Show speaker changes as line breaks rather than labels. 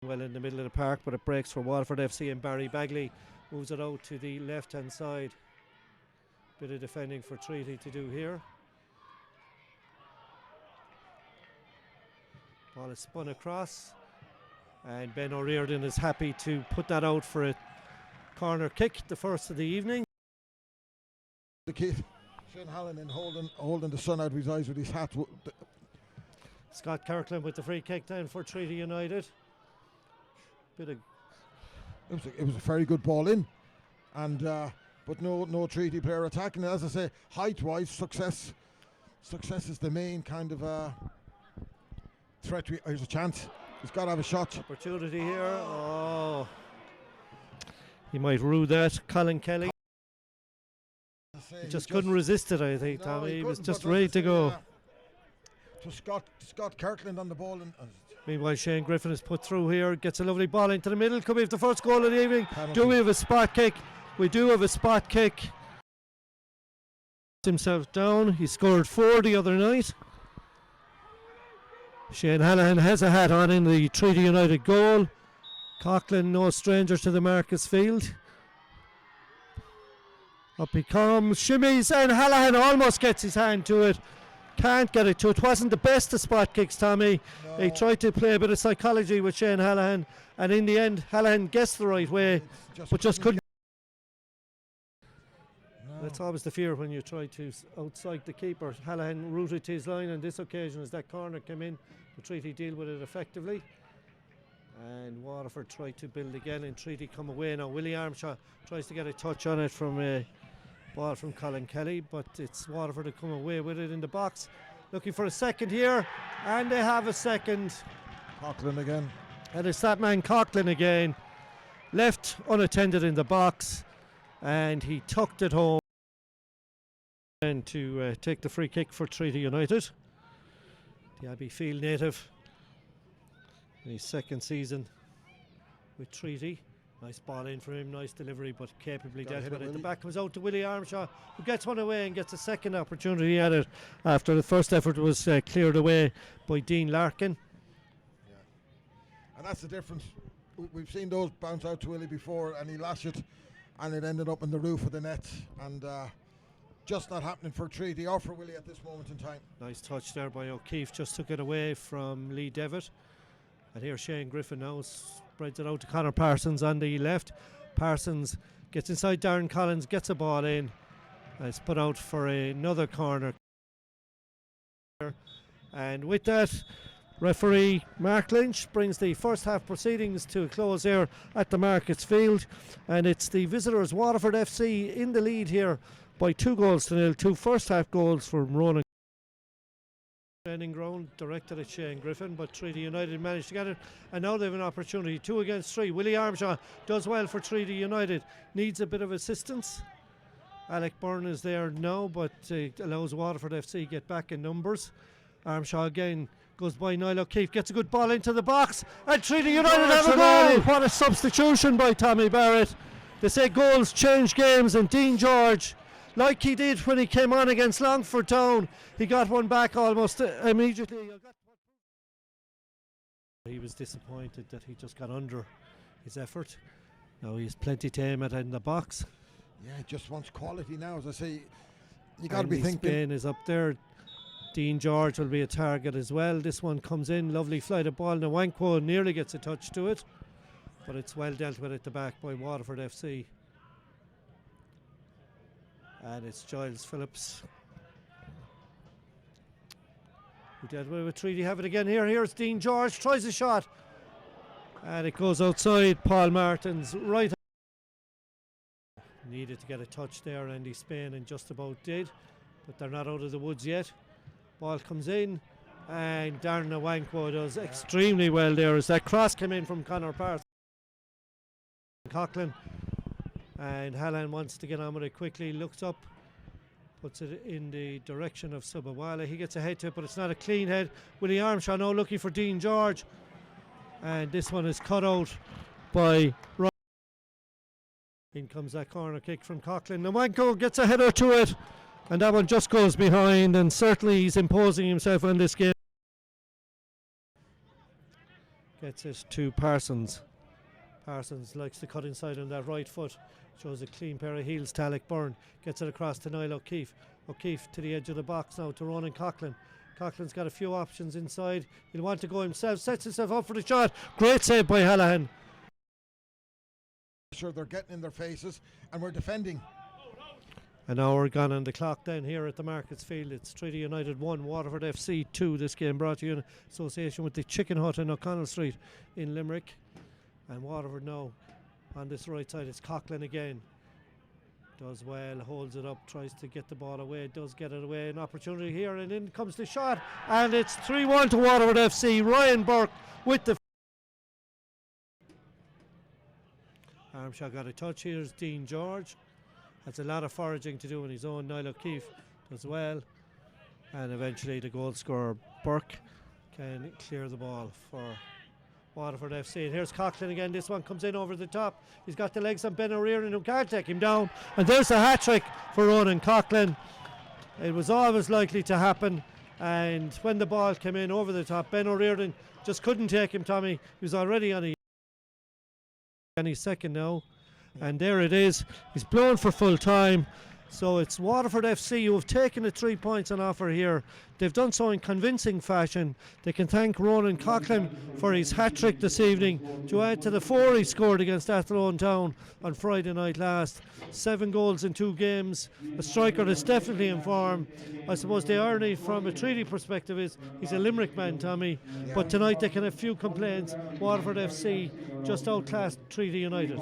well in the middle of the park, but it breaks for Waterford FC, and Barry Bagley moves it out to the left hand side. Bit of defending for Treaty to do here. Ball is spun across, and Ben O'Riordan is happy to put that out for a corner kick, the first of the evening.
The kid, Shane Hallinan holding the sun out of his eyes with his hat.
Scott Kirkland with the free kick down for Treaty United. It
was a very good ball in, and but no Treaty player attacking. As I say, height-wise, success is the main kind of threat. There's a chance. He's got to have a shot.
Opportunity here. Oh, he might rue that. Colin Kelly. He just couldn't resist it, I think, Tommy. He was just ready to go.
To Scott Kirkland on the ball.
Meanwhile, Shane Griffin is put through here, gets a lovely ball into the middle. Could be the first goal of the evening. Do we have a spot kick? We do have a spot kick. Himself down. He scored 4 the other night. Shane Hallinan has a hat on in the Treaty United goal. Coughlan, no stranger to the Marketsfield. Up he comes, shimmies, and Hallinan almost gets his hand to it. Can't get it to it. Wasn't the best of spot kicks, Tommy. No. He tried to play a bit of psychology with Shane Hallinan, and in the end, Hallinan guessed the right way, but just couldn't. No. That's always the fear when you try to outside the keeper. Hallinan rooted to his line on this occasion as that corner came in. The Treaty deal with it effectively. And Waterford tried to build again, and Treaty come away now. Willie Armshaw tries to get a touch on it from a ball from Colin Kelly, but it's Waterford to come away with it in the box. Looking for a second here, and they have a second.
Coughlan again.
And it's that man Coughlan again. Left unattended in the box, and he tucked it home. And to take the free kick for Treaty United. The Abbeyfield native in his second season with Treaty. Nice ball in for him, nice delivery, but capably dealt with it. The back comes out to Willie Armshaw, who gets one away and gets a second opportunity at it after the first effort was cleared away by Dean Larkin.
Yeah. And that's the difference. We've seen those bounce out to Willie before, and he lashed it, and it ended up in the roof of the net. And just not happening for Treaty or for Willie at this moment in time.
Nice touch there by O'Keefe, just took it away from Lee Devitt. And here Shane Griffin now spreads it out to Conor Parsons on the left. Parsons gets inside Darren Collins, gets a ball in, and it's put out for another corner. And with that, referee Mark Lynch brings the first half proceedings to a close here at the Marketsfield, and it's the visitors Waterford FC in the lead here by 2-0. 2 first half goals from Ronan. Training ground directed at Shane Griffin, but Treaty United managed to get it, and now they have an opportunity. 2 against 3. Willie Armshaw does well for Treaty United, needs a bit of assistance. Alec Byrne is there now, but allows Waterford FC get back in numbers. Armshaw again goes by Niall O'Keefe, gets a good ball into the box, and Treaty United have a goal. What a substitution by Tommy Barrett. They say goals change games, and Dean George, like he did when he came on against Longford Town, he got one back almost immediately. He was disappointed that he just got under his effort. Now he has plenty to aim at in the box.
Yeah, he just wants quality now. As I say, you got to be thinking.
Spain is up there. Dean George will be a target as well. This one comes in, lovely flight of ball. Nwankwo nearly gets a touch to it, but it's well dealt with at the back by Waterford FC. And it's Giles Phillips who dealt with Treaty. Have it again here. Here's Dean George, tries a shot, and it goes outside Paul Martin's right. Needed to get a touch there, Andy Spain, and just about did, but they're not out of the woods yet. Ball comes in, and Darren Nwankwo does extremely well there as that cross came in from Conor Parsons. Coughlan. And Hallinan wants to get on with it quickly, looks up, puts it in the direction of Subawala. He gets a head to it, but it's not a clean head. Willie Armshaw now looking for Dean George, and this one is cut out by Ronan. In comes that corner kick from Coughlan. Nwankwo gets a header to it, and that one just goes behind, and certainly he's imposing himself on this game. Gets it to Parsons. Parsons likes to cut inside on that right foot. Shows a clean pair of heels to Alec Byrne. Gets it across to Niall O'Keefe. O'Keefe to the edge of the box now to Ronan Coughlan. Coughlan's got a few options inside. He'll want to go himself. Sets himself up for the shot. Great save by Hallahan.
Sure, they're getting in their faces and we're defending.
An hour gone on the clock then here at the Marketsfield. It's Treaty United 1, Waterford FC 2. This game brought to you in association with the Chicken Hut in O'Connell Street in Limerick. And Waterford now on this right side. It's Coughlan again. Does well, holds it up, tries to get the ball away, does get it away. An opportunity here, and in comes the shot, and it's 3-1 to Waterford FC. Ryan Burke with the Armshaw got a touch. Here's Dean George. Has a lot of foraging to do on his own. Niall O'Keefe does well, and eventually the goal scorer Burke can clear the ball for Waterford FC. And here's Coughlan again. This one comes in over the top. He's got the legs on Ben O'Riordan, who can't take him down, and there's a hat-trick for Ronan Coughlan. It was always likely to happen, and when the ball came in over the top, Ben O'Riordan just couldn't take him, Tommy. He was already on his second now, and there it is. He's blown for full time. So it's Waterford FC who have taken the 3 points on offer here. They've done so in convincing fashion. They can thank Ronan Coughlan for his hat-trick this evening to add to the 4 he scored against Athlone Town on Friday night last. 7 goals in 2 games. A striker that's definitely in form. I suppose the irony from a treaty perspective is he's a Limerick man, Tommy, but tonight they can have few complaints. Waterford FC just outclassed Treaty United.